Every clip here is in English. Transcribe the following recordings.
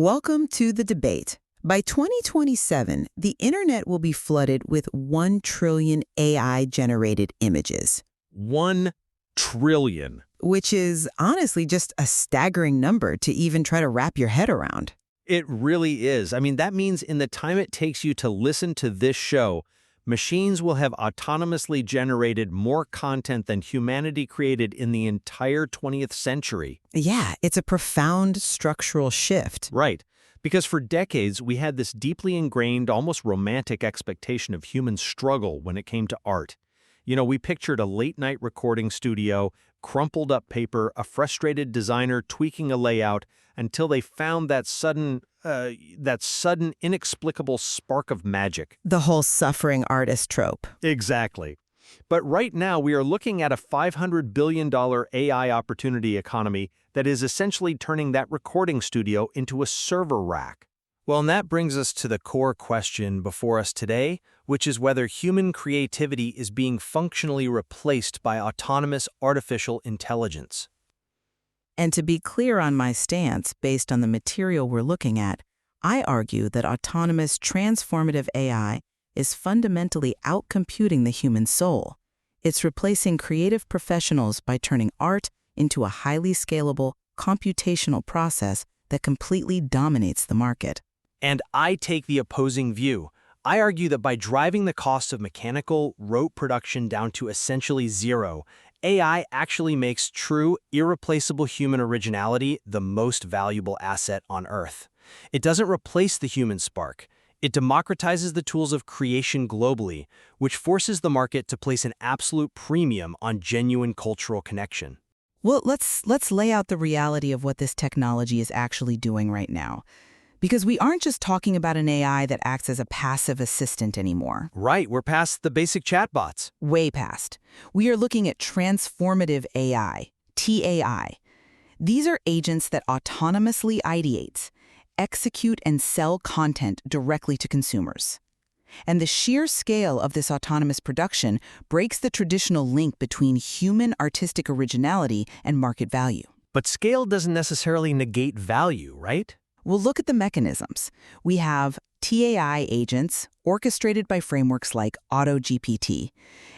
Welcome to the debate. By 2027, the internet will be flooded with 1 trillion AI-generated images, 1 trillion. which is honestly just a staggering number to even try to wrap your head around. It really is. I mean, that means in the time it takes you to listen to this show, machines will have autonomously generated more content than humanity created in the entire 20th century. Yeah, it's a profound structural shift. Right. Because for decades, we had this deeply ingrained, almost romantic expectation of human struggle when it came to art. You know, we pictured a late-night recording studio, crumpled up paper, a frustrated designer tweaking a layout until they found that sudden, inexplicable spark of magic. The whole suffering artist trope. Exactly. But right now, we are looking at a $500 billion AI opportunity economy that is essentially turning that recording studio into a server rack. Well, and that brings us to the core question before us today, which is whether human creativity is being functionally replaced by autonomous artificial intelligence. And to be clear on my stance based on the material we're looking at, I argue that autonomous transformative AI is fundamentally outcomputing the human soul. It's replacing creative professionals by turning art into a highly scalable, computational process that completely dominates the market. And I take the opposing view. I argue that by driving the cost of mechanical, rote production down to essentially zero, AI actually makes true, irreplaceable human originality the most valuable asset on Earth. It doesn't replace the human spark. It democratizes the tools of creation globally, which forces the market to place an absolute premium on genuine cultural connection. Well, let's lay out the reality of what this technology is actually doing right now. Because we aren't just talking about an AI that acts as a passive assistant anymore. Right, we're past the basic chatbots. Way past. We are looking at transformative AI, TAI. These are agents that autonomously ideate, execute, and sell content directly to consumers. And the sheer scale of this autonomous production breaks the traditional link between human artistic originality and market value. But scale doesn't necessarily negate value, right? We'll look at the mechanisms. We have TAI agents orchestrated by frameworks like AutoGPT.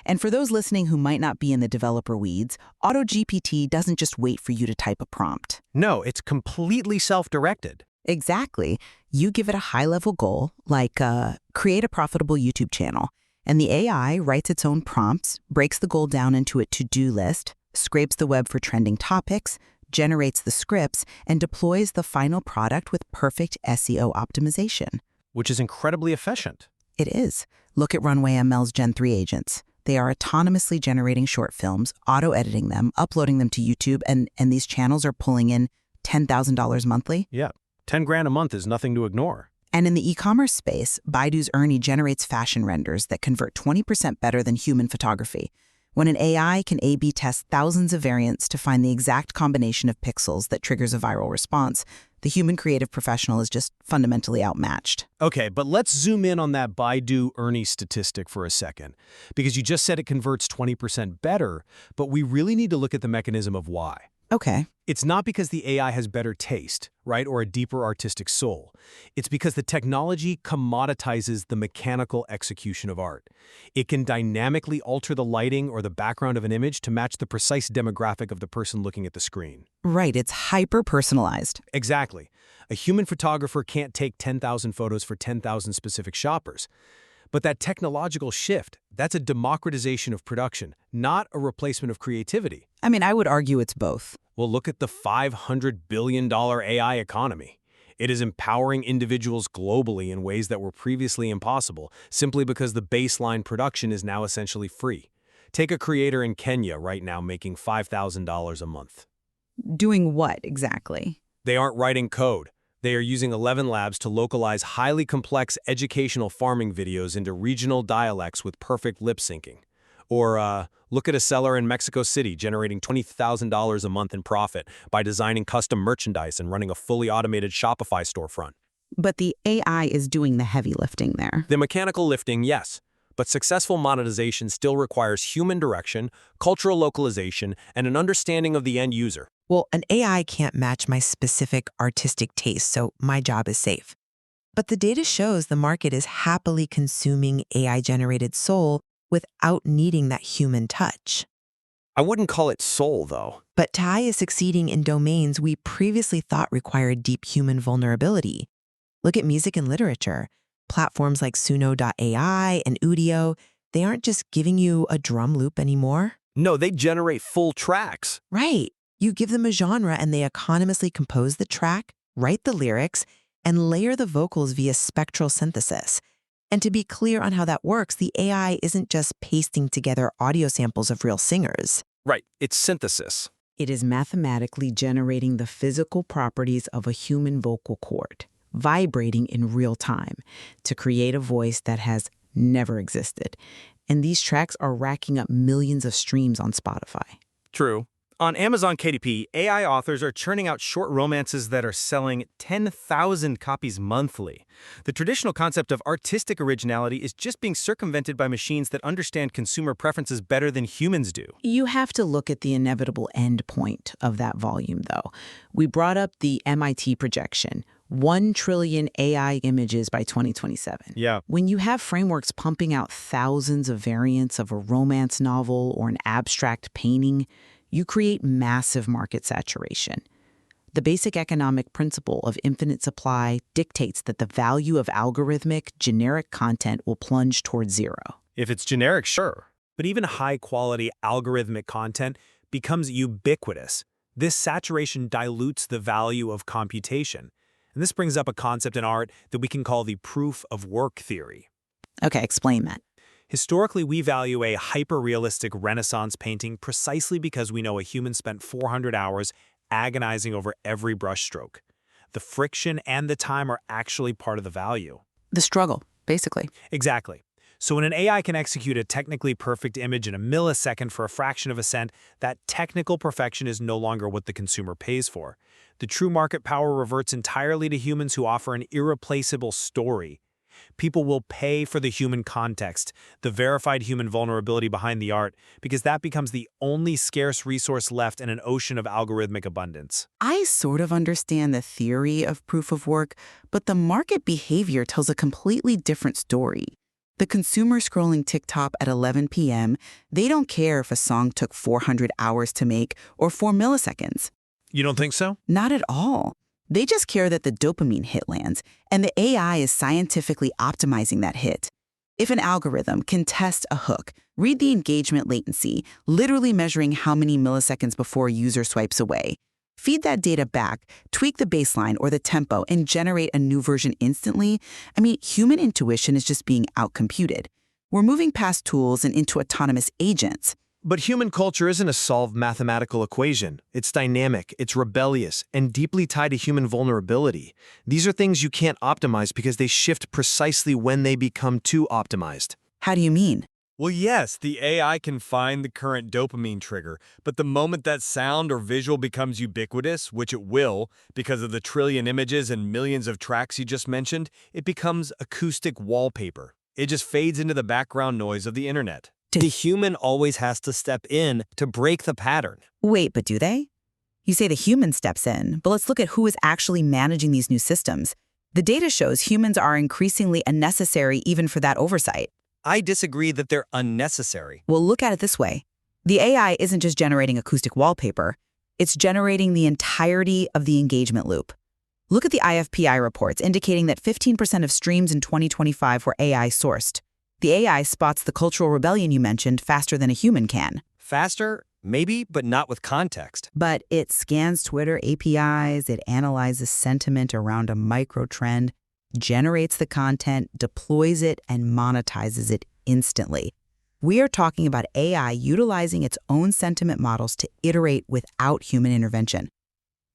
And for those listening who might not be in the developer weeds, AutoGPT doesn't just wait for you to type a prompt. No, it's completely self-directed. Exactly. You give it a high-level goal, like create a profitable YouTube channel, and the AI writes its own prompts, breaks the goal down into a to-do list, scrapes the web for trending topics, generates the scripts, and deploys the final product with perfect SEO optimization. Which is incredibly efficient. It is. Look at Runway ML's Gen 3 agents. They are autonomously generating short films, auto-editing them, uploading them to YouTube, and these channels are pulling in $10,000 monthly. Yeah, 10 grand a month is nothing to ignore. And in the e-commerce space, Baidu's Ernie generates fashion renders that convert 20% better than human photography. When an AI can A/B test thousands of variants to find the exact combination of pixels that triggers a viral response, the human creative professional is just fundamentally outmatched. Okay, but let's zoom in on that Baidu Ernie statistic for a second, because you just said it converts 20% better, but we really need to look at the mechanism of why. Okay. It's not because the AI has better taste, right, or a deeper artistic soul. It's because the technology commoditizes the mechanical execution of art. It can dynamically alter the lighting or the background of an image to match the precise demographic of the person looking at the screen. Right, it's hyper-personalized. Exactly. A human photographer can't take 10,000 photos for 10,000 specific shoppers. But that technological shift, that's a democratization of production, not a replacement of creativity. I mean, I would argue it's both. Well, look at the $500 billion AI economy. It is empowering individuals globally in ways that were previously impossible, simply because the baseline production is now essentially free. Take a creator in Kenya right now making $5,000 a month. Doing what exactly? They aren't writing code. They are using 11 Labs to localize highly complex educational farming videos into regional dialects with perfect lip syncing. Or look at a seller in Mexico City generating $20,000 a month in profit by designing custom merchandise and running a fully automated Shopify storefront. But the AI is doing the heavy lifting there. The mechanical lifting, yes. but successful monetization still requires human direction, cultural localization, and an understanding of the end user. Well, an AI can't match my specific artistic taste, so my job is safe. But the data shows the market is happily consuming AI-generated soul without needing that human touch. I wouldn't call it soul, though. But TAI is succeeding in domains we previously thought required deep human vulnerability. Look at music and literature. Platforms like Suno.ai and Udio, they aren't just giving you a drum loop anymore. No, they generate full tracks. Right. You give them a genre and they economously compose the track, write the lyrics, and layer the vocals via spectral synthesis. And to be clear on how that works, the AI isn't just pasting together audio samples of real singers. Right, it's synthesis. It is mathematically generating the physical properties of a human vocal cord, vibrating in real time, to create a voice that has never existed. And these tracks are racking up millions of streams on Spotify. True. On Amazon KDP, AI authors are churning out short romances that are selling 10,000 copies monthly. The traditional concept of artistic originality is just being circumvented by machines that understand consumer preferences better than humans do. You have to look at the inevitable end point of that volume, though. We brought up the MIT projection. 1 trillion AI images by 2027. Yeah. When you have frameworks pumping out thousands of variants of a romance novel or an abstract painting, you create massive market saturation. The basic economic principle of infinite supply dictates that the value of algorithmic, generic content will plunge towards zero. If it's generic, sure. But even high-quality algorithmic content becomes ubiquitous. This saturation dilutes the value of computation. And this brings up a concept in art that we can call the proof of work theory. Okay, explain that. Historically, we value a hyper-realistic Renaissance painting precisely because we know a human spent 400 hours agonizing over every brushstroke. The friction and the time are actually part of the value. The struggle, basically. Exactly. So when an AI can execute a technically perfect image in a millisecond for a fraction of a cent, that technical perfection is no longer what the consumer pays for. The true market power reverts entirely to humans who offer an irreplaceable story. People will pay for the human context, the verified human vulnerability behind the art, because that becomes the only scarce resource left in an ocean of algorithmic abundance. I sort of understand the theory of proof of work, but the market behavior tells a completely different story. The consumer scrolling TikTok at 11 p.m., they don't care if a song took 400 hours to make or 4 milliseconds. You don't think so? Not at all. They just care that the dopamine hit lands, and the AI is scientifically optimizing that hit. If an algorithm can test a hook, read the engagement latency, literally measuring how many milliseconds before a user swipes away, feed that data back, tweak the baseline or the tempo, and generate a new version instantly, human intuition is just being outcomputed. We're moving past tools and into autonomous agents. But human culture isn't a solved mathematical equation. It's dynamic, it's rebellious, and deeply tied to human vulnerability. These are things you can't optimize because they shift precisely when they become too optimized. How do you mean? Well, yes, the AI can find the current dopamine trigger, but the moment that sound or visual becomes ubiquitous, which it will, because of the trillion images and millions of tracks you just mentioned, it becomes acoustic wallpaper. It just fades into the background noise of the internet. The human always has to step in to break the pattern. Wait, but do they? You say the human steps in, but let's look at who is actually managing these new systems. The data shows humans are increasingly unnecessary even for that oversight. I disagree that they're unnecessary. Well, look at it this way. The AI isn't just generating acoustic wallpaper. It's generating the entirety of the engagement loop. Look at the IFPI reports indicating that 15% of streams in 2025 were AI sourced. The AI spots the cultural rebellion you mentioned faster than a human can. Faster? Maybe, but not with context. But it scans Twitter APIs, it analyzes sentiment around a micro-trend, generates the content, deploys it, and monetizes it instantly. We are talking about AI utilizing its own sentiment models to iterate without human intervention.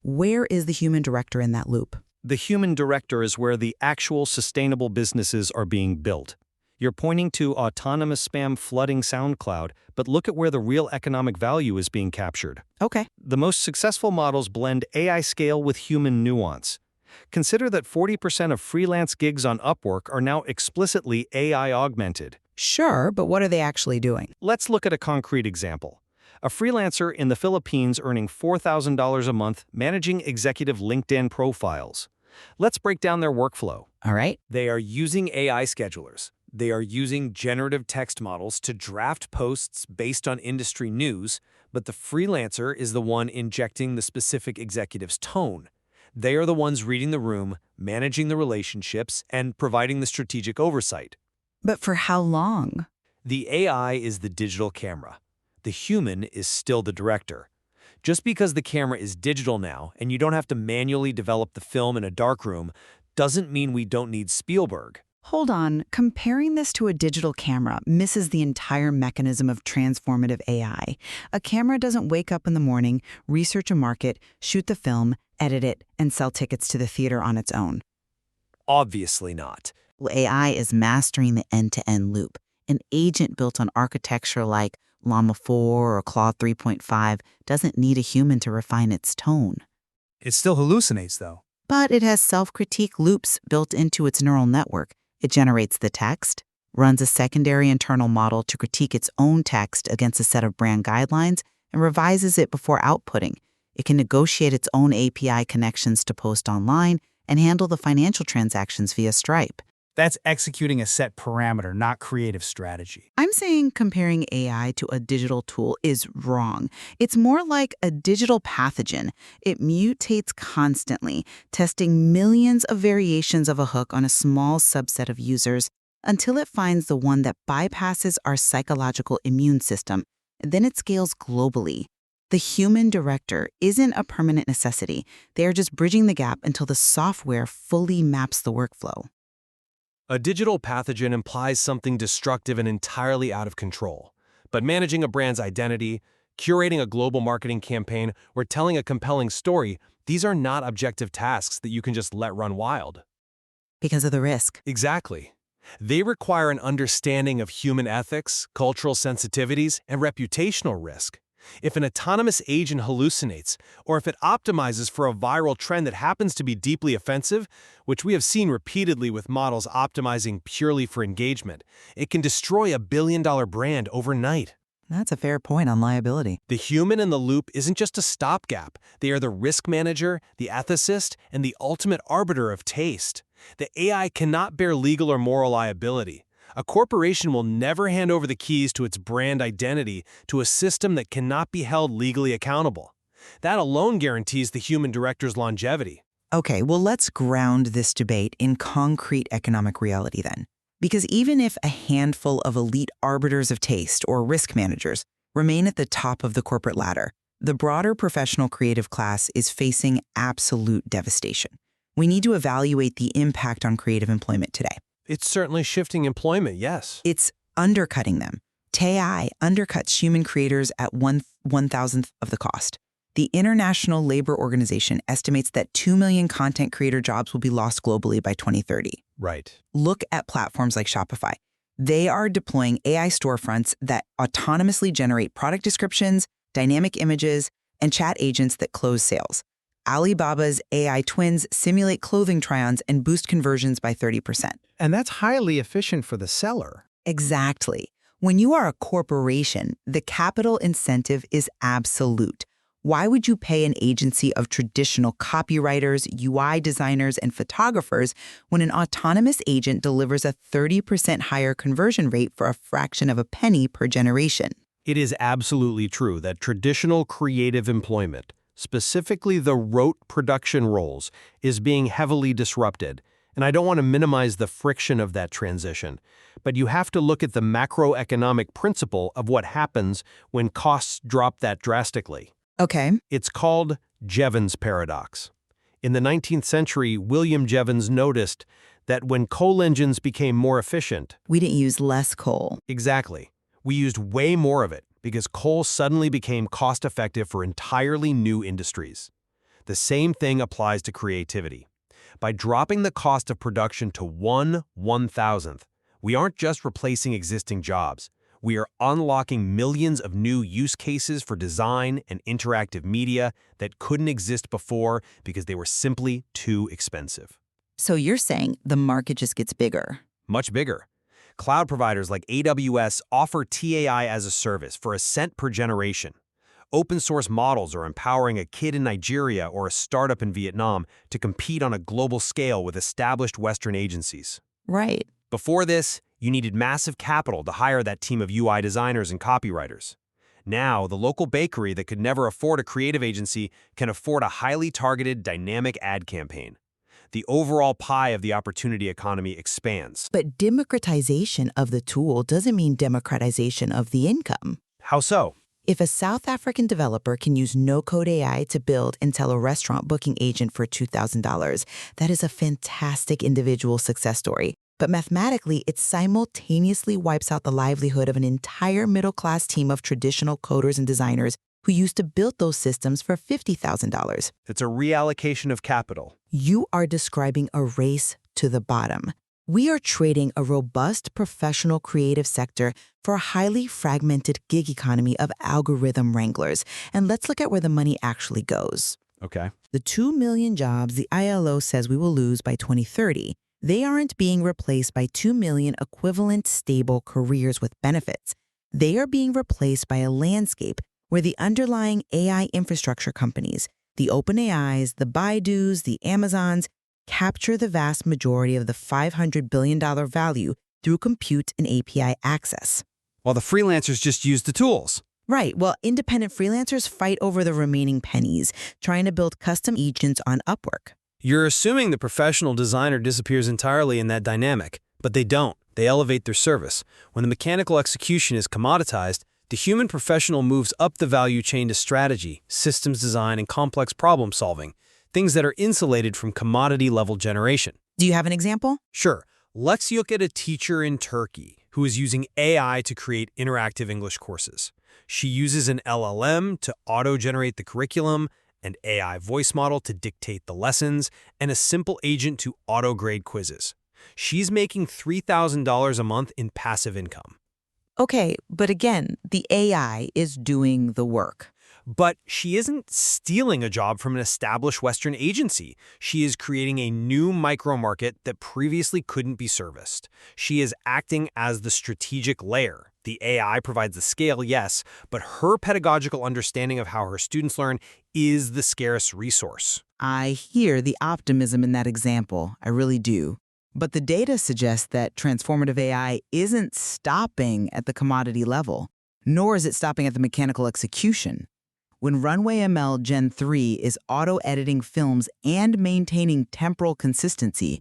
Where is the human director in that loop? The human director is where the actual sustainable businesses are being built. You're pointing to autonomous spam flooding SoundCloud, but look at where the real economic value is being captured. Okay. The most successful models blend AI scale with human nuance. Consider that 40% of freelance gigs on Upwork are now explicitly AI augmented. Sure, but what are they actually doing? Let's look at a concrete example. A freelancer in the Philippines earning $4,000 a month managing executive LinkedIn profiles. Let's break down their workflow. All right. They are using AI schedulers. They are using generative text models to draft posts based on industry news, but the freelancer is the one injecting the specific executive's tone. They are the ones reading the room, managing the relationships, and providing the strategic oversight. But for how long? The AI is the digital camera. The human is still the director. Just because the camera is digital now and you don't have to manually develop the film in a darkroom doesn't mean we don't need Spielberg. Hold on, comparing this to a digital camera misses the entire mechanism of transformative AI. A camera doesn't wake up in the morning, research a market, shoot the film, edit it, and sell tickets to the theater on its own. Obviously not. AI is mastering the end-to-end loop. An agent built on architecture like Llama 4 or Claude 3.5 doesn't need a human to refine its tone. It still hallucinates, though. But it has self-critique loops built into its neural network. It generates the text, runs a secondary internal model to critique its own text against a set of brand guidelines, and revises it before outputting. It can negotiate its own API connections to post online and handle the financial transactions via Stripe. That's executing a set parameter, not creative strategy. I'm saying comparing AI to a digital tool is wrong. It's more like a digital pathogen. It mutates constantly, testing millions of variations of a hook on a small subset of users until it finds the one that bypasses our psychological immune system. Then it scales globally. The human director isn't a permanent necessity. They are just bridging the gap until the software fully maps the workflow. A digital pathogen implies something destructive and entirely out of control. But managing a brand's identity, curating a global marketing campaign, or telling a compelling story, these are not objective tasks that you can just let run wild. Because of the risk. Exactly. They require an understanding of human ethics, cultural sensitivities, and reputational risk. If an autonomous agent hallucinates, or if it optimizes for a viral trend that happens to be deeply offensive, which we have seen repeatedly with models optimizing purely for engagement, it can destroy a billion-dollar brand overnight. That's a fair point on liability. The human in the loop isn't just a stopgap. They are the risk manager, the ethicist, and the ultimate arbiter of taste. The AI cannot bear legal or moral liability. A corporation will never hand over the keys to its brand identity to a system that cannot be held legally accountable. That alone guarantees the human director's longevity. Okay, well, let's ground this debate in concrete economic reality then. Because even if a handful of elite arbiters of taste or risk managers remain at the top of the corporate ladder, the broader professional creative class is facing absolute devastation. We need to evaluate the impact on creative employment today. It's certainly shifting employment, yes. It's undercutting them. AI undercuts human creators at 1/1000th of the cost. The International Labor Organization estimates that 2 million content creator jobs will be lost globally by 2030. Right. Look at platforms like Shopify. They are deploying AI storefronts that autonomously generate product descriptions, dynamic images, and chat agents that close sales. Alibaba's AI twins simulate clothing try-ons and boost conversions by 30%. And that's highly efficient for the seller. Exactly. When you are a corporation, the capital incentive is absolute. Why would you pay an agency of traditional copywriters, UI designers, and photographers when an autonomous agent delivers a 30% higher conversion rate for a fraction of a penny per generation? It is absolutely true that traditional creative employment, specifically the rote production roles, is being heavily disrupted. And I don't want to minimize the friction of that transition, but you have to look at the macroeconomic principle of what happens when costs drop that drastically. Okay. It's called Jevons paradox. In the 19th century, William Jevons noticed that when coal engines became more efficient, We didn't use less coal. exactly, we used way more of it because coal suddenly became cost-effective for entirely new industries. The same thing applies to creativity. By dropping the cost of production to 1/1000th, we aren't just replacing existing jobs. We are unlocking millions of new use cases for design and interactive media that couldn't exist before because they were simply too expensive. So you're saying the market just gets bigger. Much bigger. Cloud providers like AWS offer TAI as a service for a cent per generation. Open source models are empowering a kid in Nigeria or a startup in Vietnam to compete on a global scale with established Western agencies. Right. Before this, you needed massive capital to hire that team of UI designers and copywriters. Now, the local bakery that could never afford a creative agency can afford a highly targeted, dynamic ad campaign. The overall pie of the opportunity economy expands. But democratization of the tool doesn't mean democratization of the income. How so? If a South African developer can use no-code AI to build and tell a restaurant booking agent for $2,000, that is a fantastic individual success story. But mathematically, it simultaneously wipes out the livelihood of an entire middle-class team of traditional coders and designers who used to build those systems for $50,000. It's a reallocation of capital. You are describing a race to the bottom. We are trading a robust professional creative sector for a highly fragmented gig economy of algorithm wranglers. And let's look at where the money actually goes. Okay. The 2 million jobs the ILO says we will lose by 2030, they aren't being replaced by 2 million equivalent stable careers with benefits. They are being replaced by a landscape where the underlying AI infrastructure companies, the OpenAIs, the Baidus, the Amazons, capture the vast majority of the $500 billion value through compute and API access. While the freelancers just use the tools. Right. Well, independent freelancers fight over the remaining pennies, trying to build custom agents on Upwork. You're assuming the professional designer disappears entirely in that dynamic, but they don't. They elevate their service. When the mechanical execution is commoditized, the human professional moves up the value chain to strategy, systems design, and complex problem solving, things that are insulated from commodity-level generation. Do you have an example? Sure. Let's look at a teacher in Turkey who is using AI to create interactive English courses. She uses an LLM to auto-generate the curriculum, an AI voice model to dictate the lessons, and a simple agent to auto-grade quizzes. She's making $3,000 a month in passive income. Okay, but again, the AI is doing the work. But she isn't stealing a job from an established Western agency. She is creating a new micro-market that previously couldn't be serviced. She is acting as the strategic layer. The AI provides the scale, yes, but her pedagogical understanding of how her students learn is the scarce resource. I hear the optimism in that example. I really do. But the data suggests that transformative AI isn't stopping at the commodity level, nor is it stopping at the mechanical execution. When Runway ML Gen 3 is auto-editing films and maintaining temporal consistency,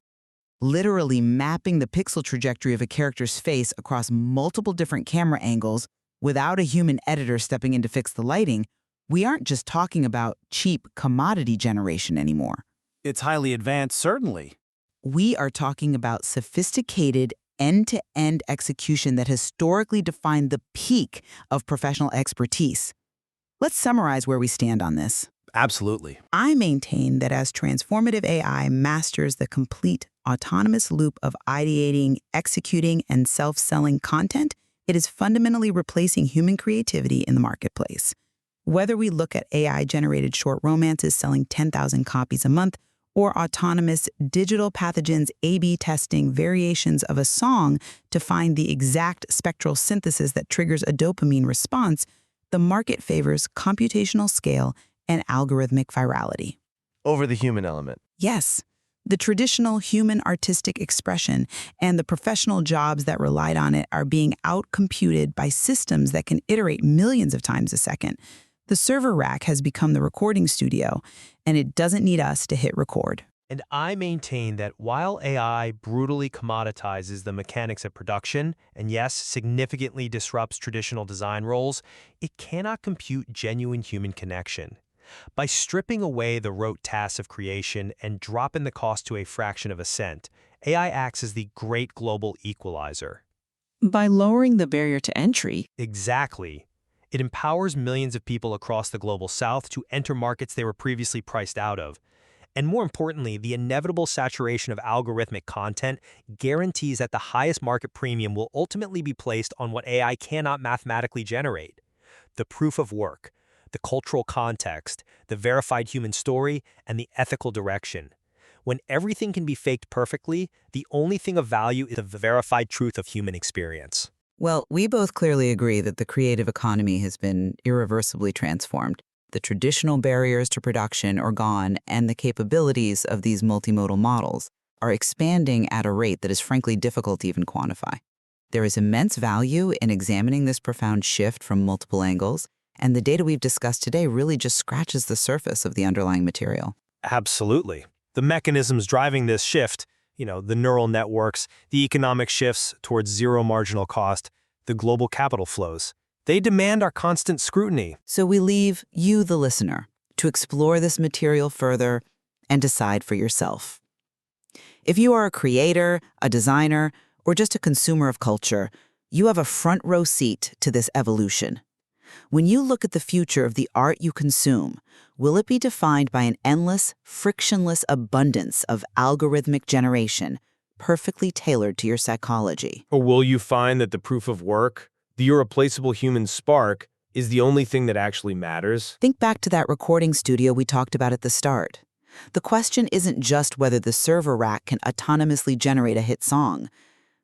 literally mapping the pixel trajectory of a character's face across multiple different camera angles without a human editor stepping in to fix the lighting, we aren't just talking about cheap commodity generation anymore. It's highly advanced, certainly. We are talking about sophisticated end-to-end execution that historically defined the peak of professional expertise. Let's summarize where we stand on this. Absolutely. I maintain that as transformative AI masters the complete autonomous loop of ideating, executing, and self-selling content, it is fundamentally replacing human creativity in the marketplace. Whether we look at AI-generated short romances selling 10,000 copies a month, or autonomous digital pathogens A/B testing variations of a song to find the exact spectral synthesis that triggers a dopamine response, the market favors computational scale and algorithmic virality. Over the human element. Yes, the traditional human artistic expression and the professional jobs that relied on it are being outcomputed by systems that can iterate millions of times a second. The server rack has become the recording studio, and it doesn't need us to hit record. And I maintain that while AI brutally commoditizes the mechanics of production, and yes, significantly disrupts traditional design roles, it cannot compute genuine human connection. By stripping away the rote tasks of creation and dropping the cost to a fraction of a cent, AI acts as the great global equalizer. By lowering the barrier to entry. Exactly. It empowers millions of people across the global south to enter markets they were previously priced out of. And more importantly, the inevitable saturation of algorithmic content guarantees that the highest market premium will ultimately be placed on what AI cannot mathematically generate. The proof of work, the cultural context, the verified human story, and the ethical direction. When everything can be faked perfectly, the only thing of value is the verified truth of human experience. Well, we both clearly agree that the creative economy has been irreversibly transformed. The traditional barriers to production are gone, and the capabilities of these multimodal models are expanding at a rate that is frankly difficult to even quantify. There is immense value in examining this profound shift from multiple angles, and the data we've discussed today really just scratches the surface of the underlying material. Absolutely. The mechanisms driving this shift, the neural networks, the economic shifts towards zero marginal cost, the global capital flows, they demand our constant scrutiny. So we leave you, the listener, to explore this material further and decide for yourself. If you are a creator, a designer, or just a consumer of culture, you have a front row seat to this evolution. When you look at the future of the art you consume, will it be defined by an endless, frictionless abundance of algorithmic generation, perfectly tailored to your psychology? Or will you find that the proof of work, the irreplaceable human spark, is the only thing that actually matters? Think back to that recording studio we talked about at the start. The question isn't just whether the server rack can autonomously generate a hit song.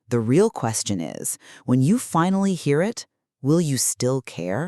The real question is, when you finally hear it, will you still care?